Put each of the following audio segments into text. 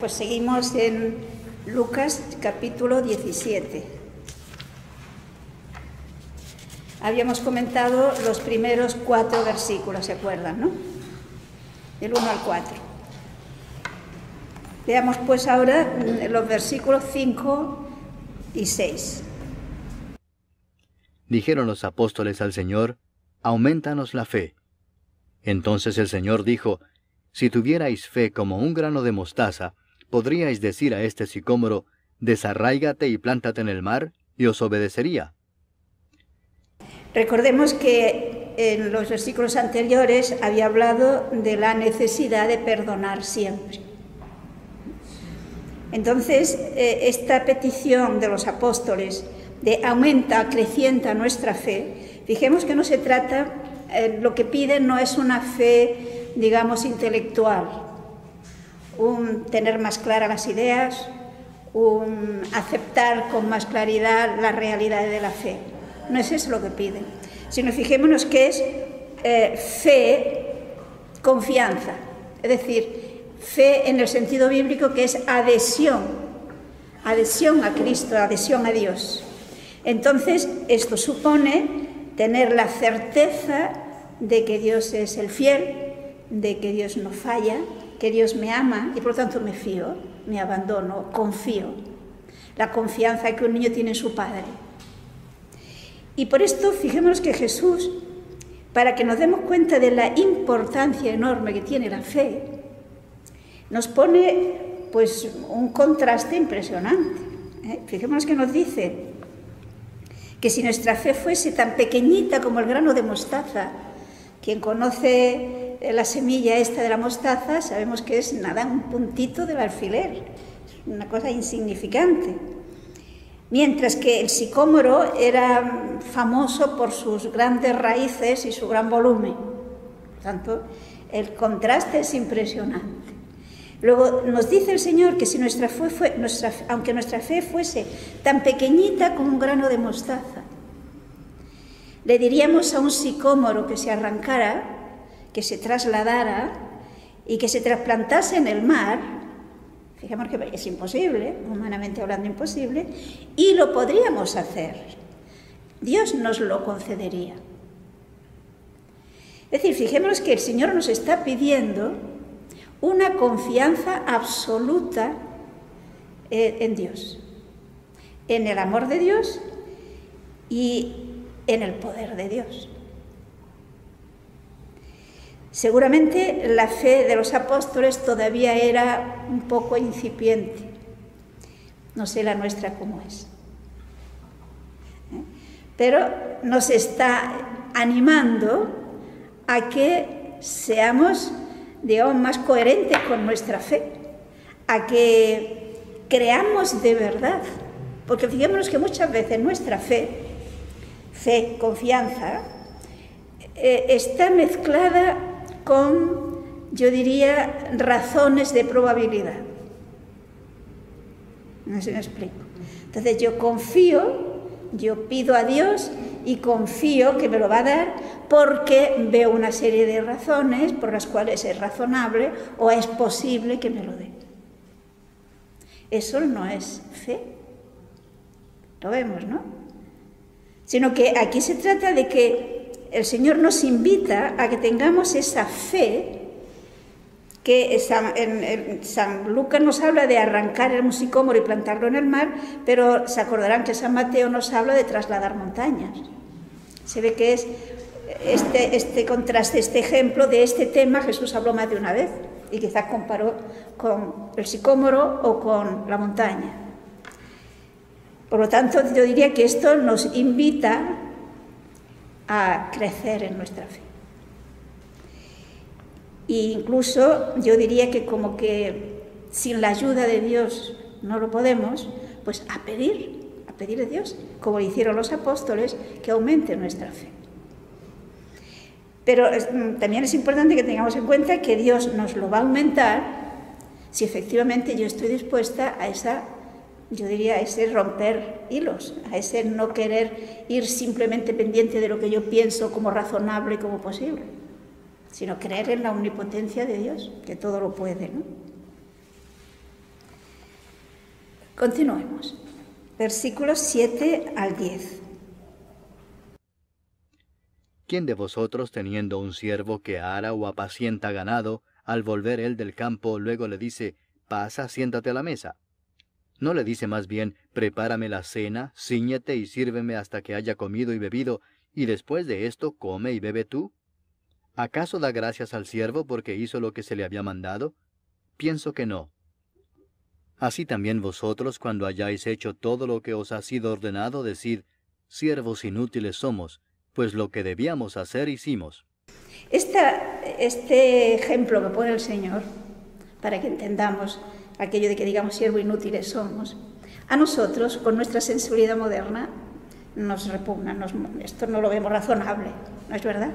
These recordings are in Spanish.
pues seguimos en Lucas capítulo 17. Habíamos comentado los primeros 4 versículos, ¿se acuerdan, no? Del 1 al 4. Veamos pues ahora los versículos 5 y 6. Dijeron los apóstoles al Señor: «Aumentanos la fe». Entonces el Señor dijo: «Si tuvierais fe como un grano de mostaza, podríais decir a este sicómoro: desarráigate y plántate en el mar, y os obedecería». Recordemos que en los versículos anteriores había hablado de la necesidad de perdonar siempre. Entonces, esta petición de los apóstoles de aumenta, acrecienta nuestra fe, fijemos que no se trata, lo que piden no es una fe, digamos, intelectual, un tener más claras las ideas, un aceptar con más claridad la realidad de la fe. No es eso lo que piden, sino fijémonos que es fe, confianza, es decir, fe en el sentido bíblico, que es adhesión a Cristo, adhesión a Dios. Entonces, esto supone tener la certeza de que Dios es el fiel, de que Dios no falla, que Dios me ama y por lo tanto me fío, me abandono, confío. La confianza que un niño tiene en su padre. Y por esto, fijémonos que Jesús, para que nos demos cuenta de la importancia enorme que tiene la fe, nos pone pues un contraste impresionante. Fijémonos que nos dice que si nuestra fe fuese tan pequeñita como el grano de mostaza, quien conoce la semilla esta de la mostaza, sabemos que es nada, un puntito del alfiler, es una cosa insignificante. Mientras que el sicómoro era famoso por sus grandes raíces y su gran volumen. Por tanto, el contraste es impresionante. Luego nos dice el Señor que si aunque nuestra fe fuese tan pequeñita como un grano de mostaza, le diríamos a un sicómoro que se arrancara, que se trasladara y que se trasplantase en el mar. Fijemos que es imposible, humanamente hablando imposible, y lo podríamos hacer. Dios nos lo concedería. Es decir, fijémonos que el Señor nos está pidiendo una confianza absoluta en Dios, en el amor de Dios y en el poder de Dios. Seguramente la fe de los apóstoles todavía era un poco incipiente. No sé la nuestra cómo es. Pero nos está animando a que seamos, digamos, más coherentes con nuestra fe, a que creamos de verdad. Porque fijémonos que muchas veces nuestra fe, confianza, está mezclada con, yo diría, razones de probabilidad. No sé si me explico. Entonces yo confío, yo pido a Dios y confío que me lo va a dar porque veo una serie de razones por las cuales es razonable o es posible que me lo dé. Eso no es fe. Lo vemos, ¿no? Sino que aquí se trata de que el Señor nos invita a que tengamos esa fe que San Lucas nos habla de arrancar el sicómoro y plantarlo en el mar, pero se acordarán que San Mateo nos habla de trasladar montañas. Se ve que es este contraste, este ejemplo de este tema Jesús habló más de una vez y quizás comparó con el sicómoro o con la montaña. Por lo tanto, yo diría que esto nos invita a crecer en nuestra fe. E incluso yo diría que como que sin la ayuda de Dios no lo podemos, pues a pedir a Dios, como hicieron los apóstoles, que aumente nuestra fe. Pero también es importante que tengamos en cuenta que Dios nos lo va a aumentar si efectivamente yo estoy dispuesta a ese romper hilos, a ese no querer ir simplemente pendiente de lo que yo pienso como razonable y como posible, sino creer en la omnipotencia de Dios, que todo lo puede, ¿no? Continuemos. Versículos 7 al 10. ¿Quién de vosotros, teniendo un siervo que ara o apacienta ganado, al volver él del campo, luego le dice, pasa, siéntate a la mesa? ¿No le dice más bien, prepárame la cena, cíñete y sírveme hasta que haya comido y bebido, y después de esto come y bebe tú? ¿Acaso da gracias al siervo porque hizo lo que se le había mandado? Pienso que no. Así también vosotros, cuando hayáis hecho todo lo que os ha sido ordenado, decid, siervos inútiles somos, pues lo que debíamos hacer hicimos. Este ejemplo que pone el Señor, para que entendamos aquello de que digamos siervos inútiles somos, a nosotros, con nuestra sensibilidad moderna, nos repugna, esto no lo vemos razonable, ¿no es verdad?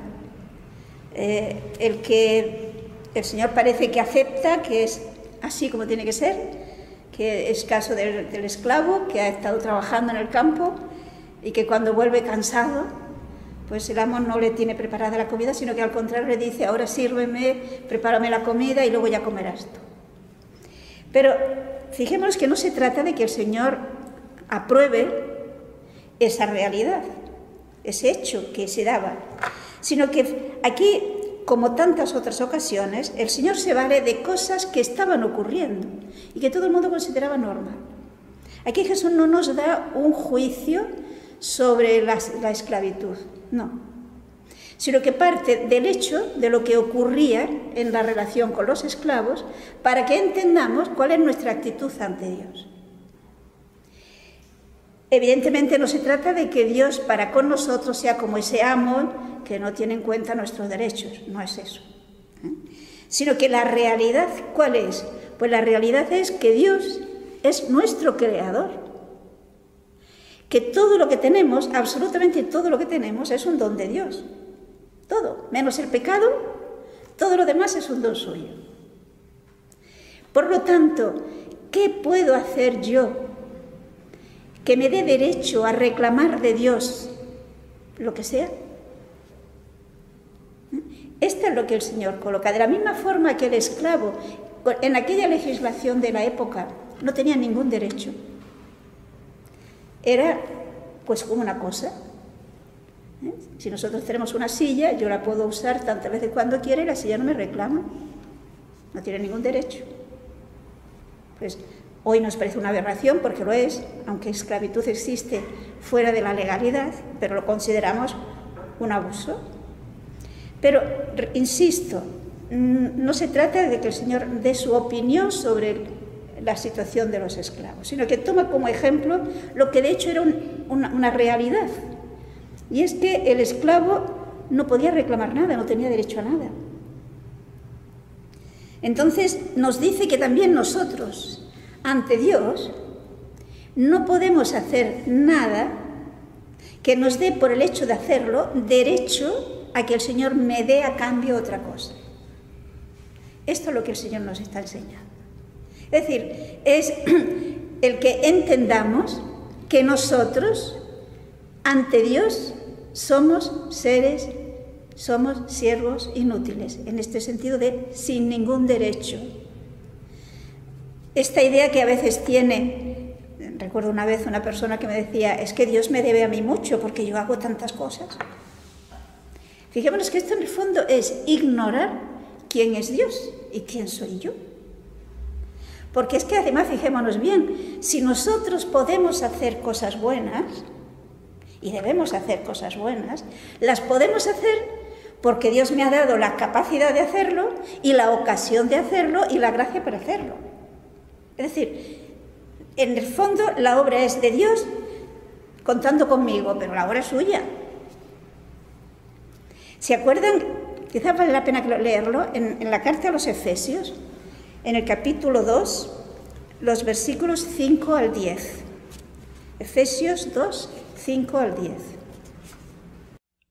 El que el Señor parece que acepta que es así como tiene que ser, que es caso del esclavo que ha estado trabajando en el campo y que cuando vuelve cansado, pues el amo no le tiene preparada la comida, sino que al contrario le dice, ahora sírveme, prepárame la comida y luego ya comerás tú. Pero fijémonos que no se trata de que el Señor apruebe esa realidad, ese hecho que se daba, sino que aquí, como tantas otras ocasiones, el Señor se vale de cosas que estaban ocurriendo y que todo el mundo consideraba normal. Aquí Jesús no nos da un juicio sobre la esclavitud, no, sino que parte del hecho de lo que ocurría en la relación con los esclavos para que entendamos cuál es nuestra actitud ante Dios. Evidentemente no se trata de que Dios para con nosotros sea como ese amo que no tiene en cuenta nuestros derechos, no es eso, sino que la realidad, ¿cuál es? Pues la realidad es que Dios es nuestro creador, que todo lo que tenemos, absolutamente todo lo que tenemos, es un don de Dios. Todo, menos el pecado, todo lo demás es un don suyo. Por lo tanto, ¿qué puedo hacer yo que me dé derecho a reclamar de Dios lo que sea? Esto es lo que el Señor coloca. De la misma forma que el esclavo, en aquella legislación de la época, no tenía ningún derecho. Era pues como una cosa. Si nosotros tenemos una silla, yo la puedo usar tantas veces cuando quiera y la silla no me reclama. No tiene ningún derecho. Pues hoy nos parece una aberración porque lo es, aunque esclavitud existe fuera de la legalidad, pero lo consideramos un abuso. Pero, insisto, no se trata de que el Señor dé su opinión sobre la situación de los esclavos, sino que toma como ejemplo lo que de hecho era una realidad. Y es que el esclavo no podía reclamar nada, no tenía derecho a nada. Entonces nos dice que también nosotros, ante Dios, no podemos hacer nada que nos dé, por el hecho de hacerlo, derecho a que el Señor me dé a cambio otra cosa. Esto es lo que el Señor nos está enseñando. Es decir, es el que entendamos que nosotros, ante Dios, somos siervos inútiles, en este sentido de sin ningún derecho. Esta idea que a veces tiene, recuerdo una vez una persona que me decía, es que Dios me debe a mí mucho porque yo hago tantas cosas. Fijémonos que esto en el fondo es ignorar quién es Dios y quién soy yo. Porque es que además, fijémonos bien, si nosotros podemos hacer cosas buenas, y debemos hacer cosas buenas, las podemos hacer porque Dios me ha dado la capacidad de hacerlo y la ocasión de hacerlo y la gracia para hacerlo. Es decir, en el fondo la obra es de Dios contando conmigo, pero la obra es suya. ¿Se acuerdan? Quizás vale la pena leerlo en la carta a los Efesios, en el capítulo 2, los versículos 5 al 10. Efesios 2, 5 al 10.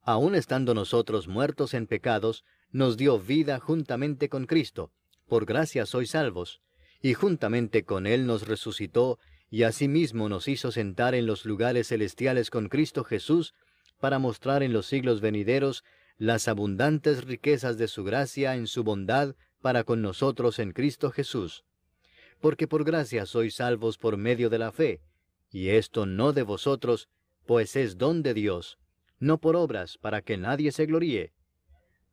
Aun estando nosotros muertos en pecados, nos dio vida juntamente con Cristo. Por gracia sois salvos. Y juntamente con Él nos resucitó, y asimismo nos hizo sentar en los lugares celestiales con Cristo Jesús, para mostrar en los siglos venideros las abundantes riquezas de su gracia en su bondad para con nosotros en Cristo Jesús. porque por gracia sois salvos por medio de la fe, y esto no de vosotros, pues es don de Dios, no por obras, para que nadie se gloríe.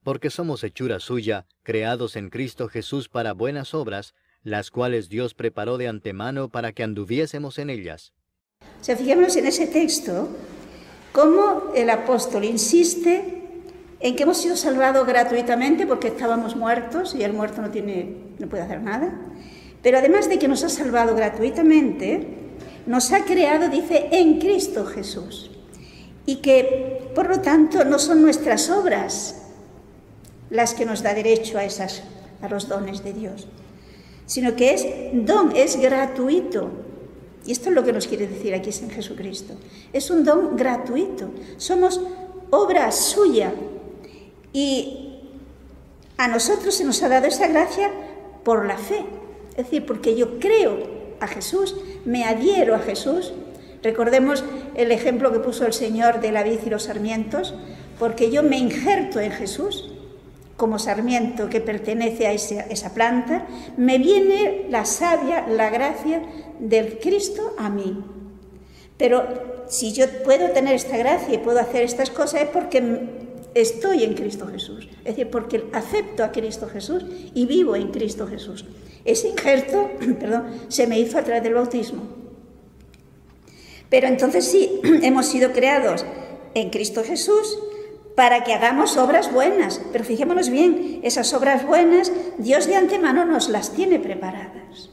Porque somos hechura suya, creados en Cristo Jesús para buenas obras, las cuales Dios preparó de antemano para que anduviésemos en ellas. O sea, fijémonos en ese texto, cómo el apóstol insiste en que hemos sido salvados gratuitamente porque estábamos muertos y el muerto no puede hacer nada. Pero además de que nos ha salvado gratuitamente, nos ha creado, dice, en Cristo Jesús. Y que, por lo tanto, no son nuestras obras las que nos da derecho a los dones de Dios, sino que es don, es gratuito. Y esto es lo que nos quiere decir aquí en Jesucristo. Es un don gratuito. Somos obra suya. Y a nosotros se nos ha dado esa gracia por la fe. Es decir, porque yo creo a Jesús, me adhiero a Jesús. Recordemos el ejemplo que puso el Señor de la vid y los sarmientos, porque yo me injerto en Jesús como sarmiento que pertenece a esa planta, me viene la savia, la gracia del Cristo a mí. Pero si yo puedo tener esta gracia y puedo hacer estas cosas es porque estoy en Cristo Jesús, es decir, porque acepto a Cristo Jesús y vivo en Cristo Jesús. Ese injerto, se me hizo a través del bautismo. Pero entonces sí, hemos sido creados en Cristo Jesús para que hagamos obras buenas. Pero fijémonos bien, esas obras buenas, Dios de antemano nos las tiene preparadas.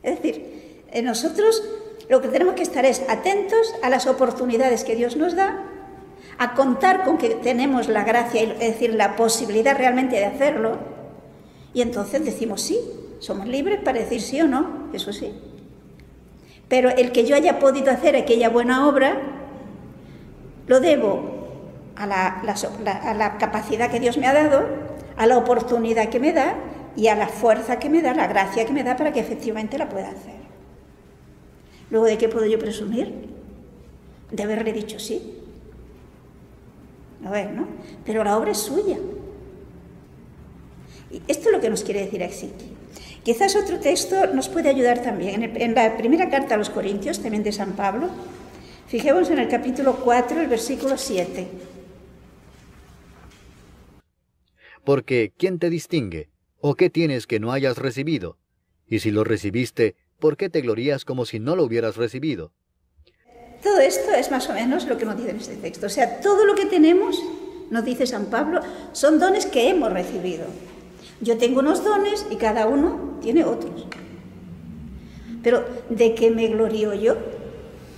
Es decir, nosotros lo que tenemos que estar es atentos a las oportunidades que Dios nos da, a contar con que tenemos la gracia, es decir, la posibilidad realmente de hacerlo, y entonces decimos sí, somos libres para decir sí o no, eso sí. Pero el que yo haya podido hacer aquella buena obra, lo debo a la capacidad que Dios me ha dado, a la oportunidad que me da y a la fuerza que me da, la gracia que me da para que efectivamente la pueda hacer. Luego, ¿de qué puedo yo presumir? De haberle dicho sí. A ver, ¿no? Pero la obra es suya. Y esto es lo que nos quiere decir aquí. Quizás otro texto nos puede ayudar también. En la primera carta a los Corintios, también de San Pablo, fijemos en el capítulo 4, el versículo 7. Porque, ¿quién te distingue? ¿O qué tienes que no hayas recibido? Y si lo recibiste, ¿por qué te glorías como si no lo hubieras recibido? Todo esto es más o menos lo que nos dice en este texto. O sea, todo lo que tenemos, nos dice San Pablo, son dones que hemos recibido. Yo tengo unos dones y cada uno tiene otros. Pero, ¿de qué me glorío yo?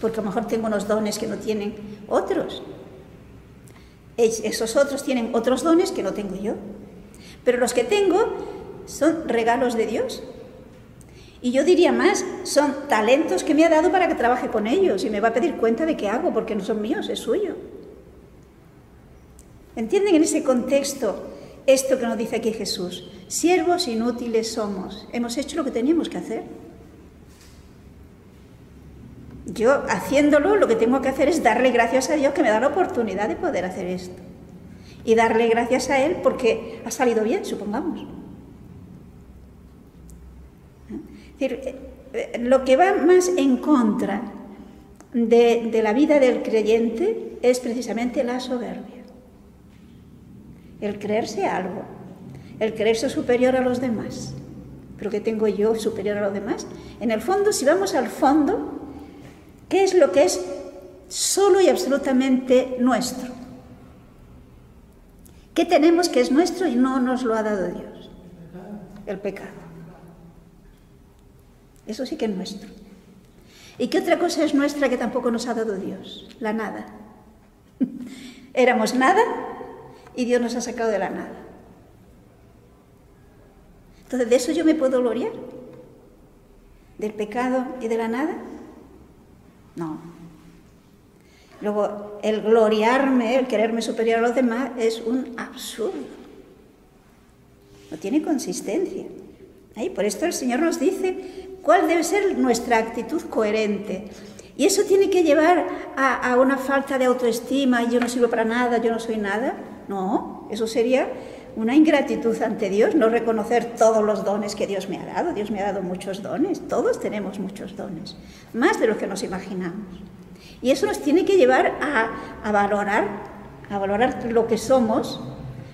Porque a lo mejor tengo unos dones que no tienen otros. Esos otros tienen otros dones que no tengo yo. Pero los que tengo son regalos de Dios. Y yo diría más, son talentos que me ha dado para que trabaje con ellos y me va a pedir cuenta de qué hago, porque no son míos, es suyo. ¿Entienden en ese contexto esto que nos dice aquí Jesús? Siervos inútiles somos. Hemos hecho lo que teníamos que hacer. Yo, haciéndolo, lo que tengo que hacer es darle gracias a Dios que me da la oportunidad de poder hacer esto. Y darle gracias a Él porque ha salido bien, supongamos. Es decir, lo que va más en contra de la vida del creyente es precisamente la soberbia. El creerse algo, el creerse superior a los demás. ¿Pero qué tengo yo superior a los demás? En el fondo, si vamos al fondo, ¿qué es lo que es solo y absolutamente nuestro? ¿Qué tenemos que es nuestro y no nos lo ha dado Dios? El pecado. Eso sí que es nuestro. ¿Y qué otra cosa es nuestra que tampoco nos ha dado Dios? La nada. Éramos nada y Dios nos ha sacado de la nada. Entonces, ¿de eso yo me puedo gloriar? ¿Del pecado y de la nada? No. Luego, el gloriarme, el quererme superior a los demás, es un absurdo. No tiene consistencia. Por esto el Señor nos dice cuál debe ser nuestra actitud coherente. Y eso tiene que llevar a una falta de autoestima, yo no sirvo para nada, yo no soy nada. No, eso sería una ingratitud ante Dios, no reconocer todos los dones que Dios me ha dado. Dios me ha dado muchos dones, todos tenemos muchos dones, más de lo que nos imaginamos. Y eso nos tiene que llevar a valorar lo que somos,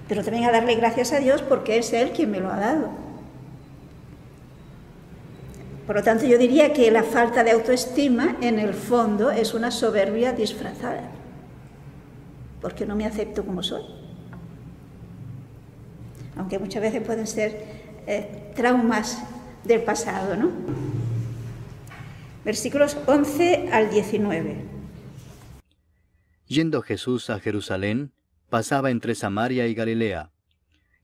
pero también a darle gracias a Dios porque es Él quien me lo ha dado. Por lo tanto, yo diría que la falta de autoestima, en el fondo, es una soberbia disfrazada, porque no me acepto como soy. Aunque muchas veces pueden ser traumas del pasado, ¿no? Versículos 11 al 19. Yendo Jesús a Jerusalén, pasaba entre Samaria y Galilea.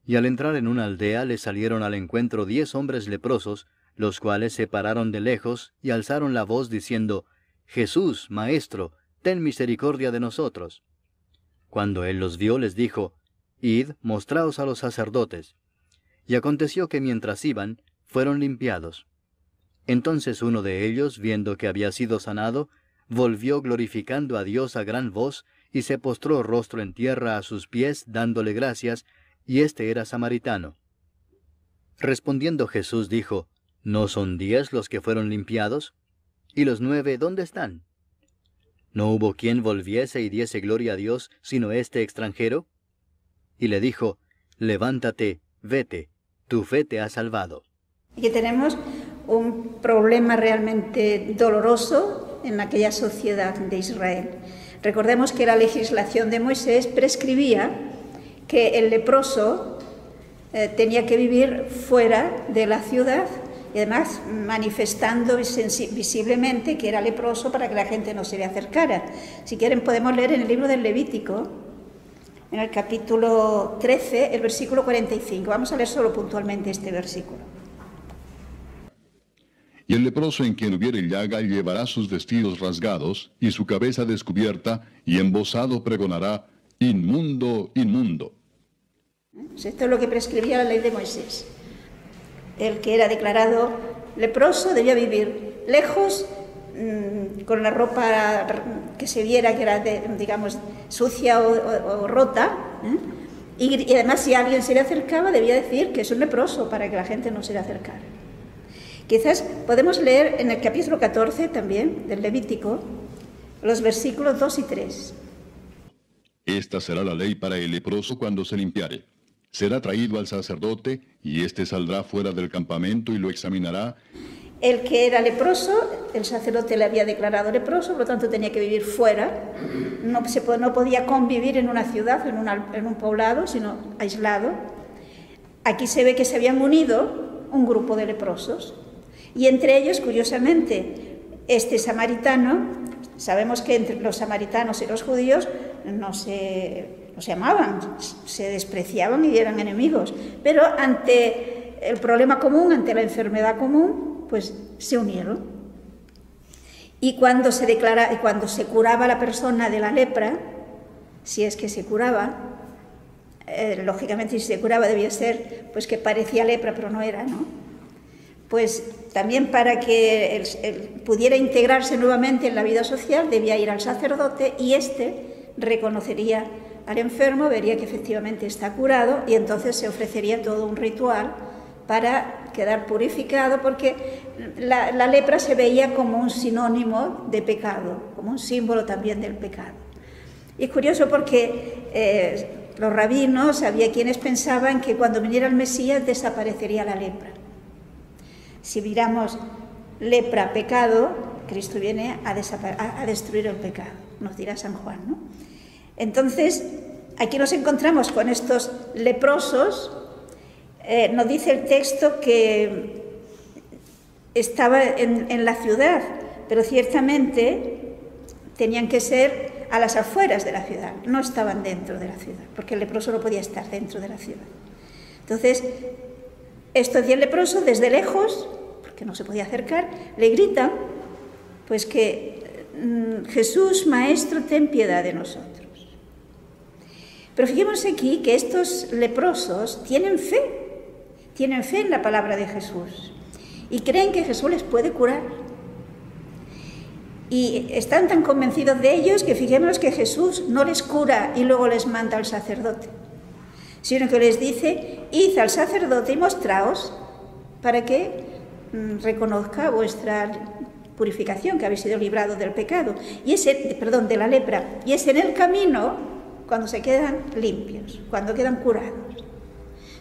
Y al entrar en una aldea le salieron al encuentro 10 hombres leprosos, los cuales se pararon de lejos y alzaron la voz diciendo, Jesús, Maestro, ten misericordia de nosotros. Cuando él los vio, les dijo, Id, mostraos a los sacerdotes. Y aconteció que mientras iban, fueron limpiados. Entonces uno de ellos, viendo que había sido sanado, volvió glorificando a Dios a gran voz, y se postró rostro en tierra a sus pies, dándole gracias, y éste era samaritano. Respondiendo Jesús dijo, ¿No son 10 los que fueron limpiados? ¿Y los 9 dónde están? ¿No hubo quien volviese y diese gloria a Dios, sino este extranjero? Y le dijo, levántate, vete, tu fe te ha salvado. Aquí tenemos un problema realmente doloroso en aquella sociedad de Israel. Recordemos que la legislación de Moisés prescribía que el leproso tenía que vivir fuera de la ciudad y además manifestando visiblemente que era leproso para que la gente no se le acercara. Si quieren podemos leer en el libro del Levítico, en el capítulo 13, el versículo 45. Vamos a leer solo puntualmente este versículo. Y el leproso en quien hubiere llaga llevará sus vestidos rasgados y su cabeza descubierta, y embozado pregonará, inmundo, inmundo. Esto es lo que prescribía la ley de Moisés. El que era declarado leproso debía vivir lejos, con la ropa que se viera que era, digamos, sucia o rota, y además si alguien se le acercaba debía decir que es un leproso para que la gente no se le acercara. Quizás podemos leer en el capítulo 14 también del Levítico los versículos 2 y 3. Esta será la ley para el leproso cuando se limpiare. Será traído al sacerdote, y éste saldrá fuera del campamento y lo examinará. El que era leproso, el sacerdote le había declarado leproso, por lo tanto tenía que vivir fuera. No podía convivir en una ciudad, en un poblado, sino aislado. Aquí se ve que se habían unido un grupo de leprosos. Y entre ellos, curiosamente, este samaritano, sabemos que entre los samaritanos y los judíos no se amaban, se despreciaban y eran enemigos, pero ante el problema común, ante la enfermedad común, pues se unieron. Y cuando se curaba la persona de la lepra, si es que se curaba, lógicamente si se curaba debía ser pues que parecía lepra pero no era, ¿no? Pues también para que él pudiera integrarse nuevamente en la vida social debía ir al sacerdote y éste reconocería al enfermo, vería que efectivamente está curado y entonces se ofrecería todo un ritual para quedar purificado, porque la lepra se veía como un sinónimo de pecado, como un símbolo también del pecado. Y es curioso porque los rabinos, había quienes pensaban que cuando viniera el Mesías desaparecería la lepra. Si miramos lepra, pecado, Cristo viene a destruir el pecado, nos dirá San Juan, ¿no? Entonces, aquí nos encontramos con estos leprosos. Nos dice el texto que estaba en la ciudad, pero ciertamente tenían que ser a las afueras de la ciudad, no estaban dentro de la ciudad, porque el leproso no podía estar dentro de la ciudad. Entonces, estos 10 leprosos desde lejos, porque no se podía acercar, le gritan pues que Jesús, Maestro, ten piedad de nosotros. Pero fijémonos aquí que estos leprosos tienen fe en la palabra de Jesús y creen que Jesús les puede curar. Y están tan convencidos de ellos que fijémonos que Jesús no les cura y luego les manda al sacerdote, sino que les dice: id al sacerdote y mostraos para que reconozca vuestra purificación, que habéis sido librados del pecado, de la lepra, y es en el camino cuando se quedan limpios, cuando quedan curados.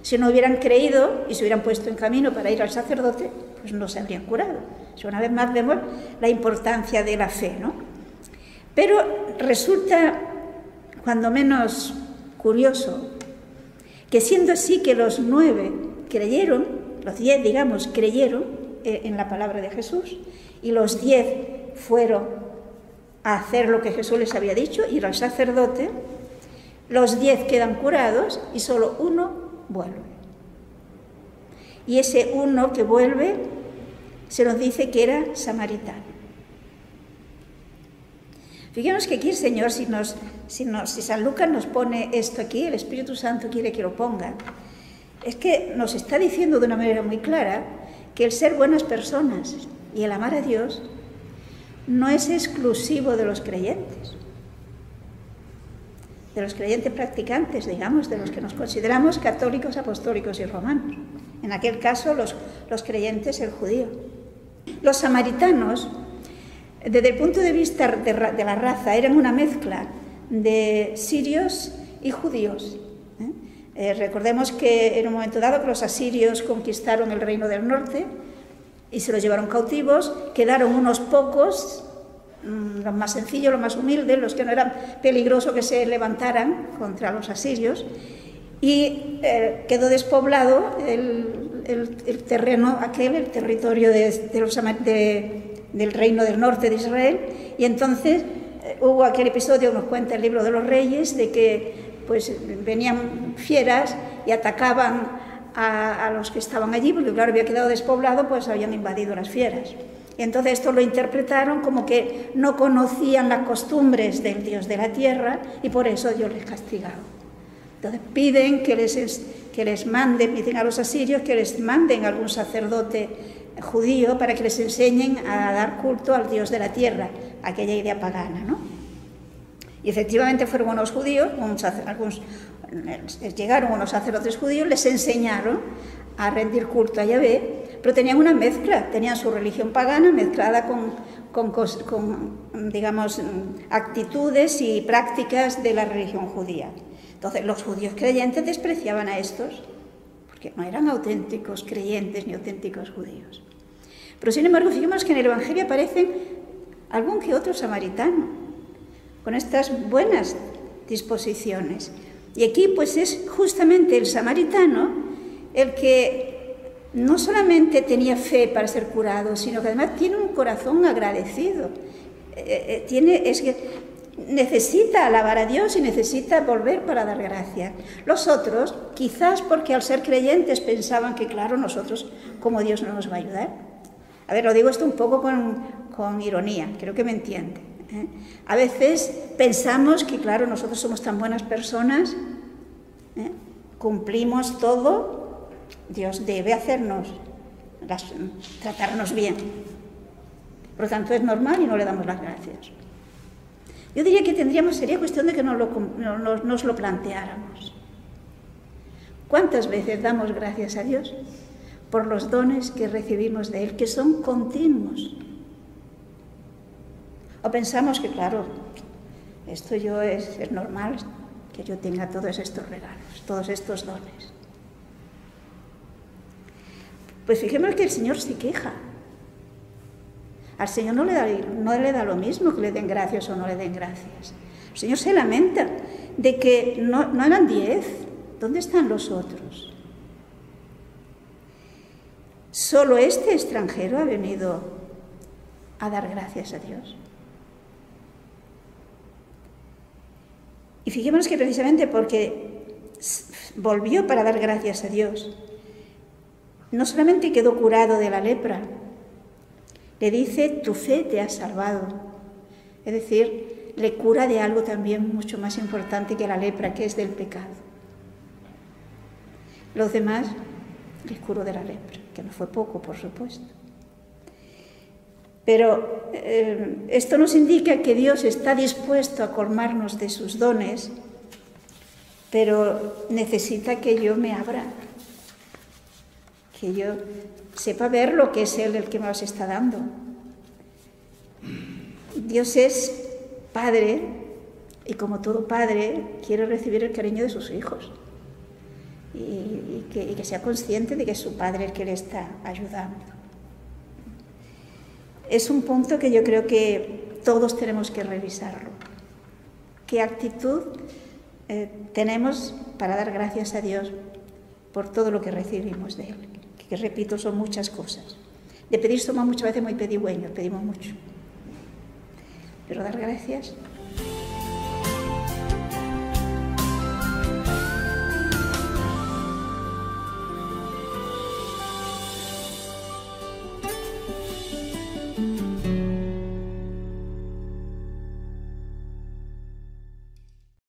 Si no hubieran creído y se hubieran puesto en camino para ir al sacerdote, pues no se habrían curado. Si una vez más vemos la importancia de la fe, ¿no? Pero resulta, cuando menos curioso, que siendo así que los 9 creyeron, los 10, digamos, creyeron en la palabra de Jesús, y los 10 fueron a hacer lo que Jesús les había dicho, ir al sacerdote, los 10 quedan curados y solo uno vuelve. Y ese uno que vuelve se nos dice que era samaritano. Fijemos que aquí el Señor, si San Lucas nos pone esto aquí, el Espíritu Santo quiere que lo ponga, es que nos está diciendo de una manera muy clara que el ser buenas personas y el amar a Dios no es exclusivo de los creyentes practicantes, digamos, de los que nos consideramos católicos, apostólicos y romanos. En aquel caso, los creyentes, el judío. Los samaritanos, desde el punto de vista de la raza, eran una mezcla de sirios y judíos. Recordemos que en un momento dado que los asirios conquistaron el reino del norte y se los llevaron cautivos, quedaron unos pocos, los más sencillos, los más humildes, los que no eran peligrosos que se levantaran contra los asirios, y quedó despoblado el terreno aquel, el territorio del reino del norte de Israel, y entonces hubo aquel episodio, nos cuenta el libro de los Reyes, de que pues venían fieras y atacaban a los que estaban allí, porque claro, había quedado despoblado, pues habían invadido las fieras. Y entonces esto lo interpretaron como que no conocían las costumbres del Dios de la tierra y por eso Dios les castigaba. Entonces piden que les manden, piden a los asirios que les manden a algún sacerdote judío para que les enseñen a dar culto al Dios de la tierra, aquella idea pagana, ¿no? Y efectivamente fueron unos judíos, llegaron unos sacerdotes judíos, les enseñaron a rendir culto a Yahvé, pero tenían una mezcla, tenían su religión pagana mezclada con digamos, actitudes y prácticas de la religión judía. Entonces los judíos creyentes despreciaban a estos, porque no eran auténticos creyentes ni auténticos judíos. Pero sin embargo, fijemos que en el Evangelio aparecen algún que otro samaritano, con estas buenas disposiciones. Y aquí pues es justamente el samaritano el que no solamente tenía fe para ser curado, sino que además tiene un corazón agradecido. Necesita alabar a Dios y necesita volver para dar gracias. Los otros, quizás porque al ser creyentes pensaban que, claro, nosotros, como Dios no nos va a ayudar. A ver, lo digo esto un poco con ironía, creo que me entiende. A veces pensamos que, claro, nosotros somos tan buenas personas, cumplimos todo, Dios debe tratarnos bien. Por lo tanto, es normal y no le damos las gracias. Yo diría que sería cuestión de que nos lo planteáramos. ¿Cuántas veces damos gracias a Dios por los dones que recibimos de Él, que son continuos? O pensamos que, claro, esto es normal que yo tenga todos estos regalos, todos estos dones. Pues fijémonos que el Señor se queja. Al Señor no le da lo mismo que le den gracias o no le den gracias. El Señor se lamenta de que no eran 10. ¿Dónde están los otros? Solo este extranjero ha venido a dar gracias a Dios. Y fijémonos que precisamente porque volvió para dar gracias a Dios, no solamente quedó curado de la lepra, le dice, tu fe te ha salvado. Es decir, le cura de algo también mucho más importante que la lepra, que es del pecado. Los demás les curó de la lepra, que no fue poco, por supuesto. Pero esto nos indica que Dios está dispuesto a colmarnos de sus dones, pero necesita que yo me abra, que yo sepa ver lo que es Él el que me las está dando. Dios es Padre y como todo padre quiere recibir el cariño de sus hijos y que sea consciente de que es su Padre el que le está ayudando. Es un punto que yo creo que todos tenemos que revisarlo. ¿Qué actitud tenemos para dar gracias a Dios por todo lo que recibimos de Él? Que repito, son muchas cosas. De pedir somos muchas veces muy pedigüeños, pedimos mucho. Pero dar gracias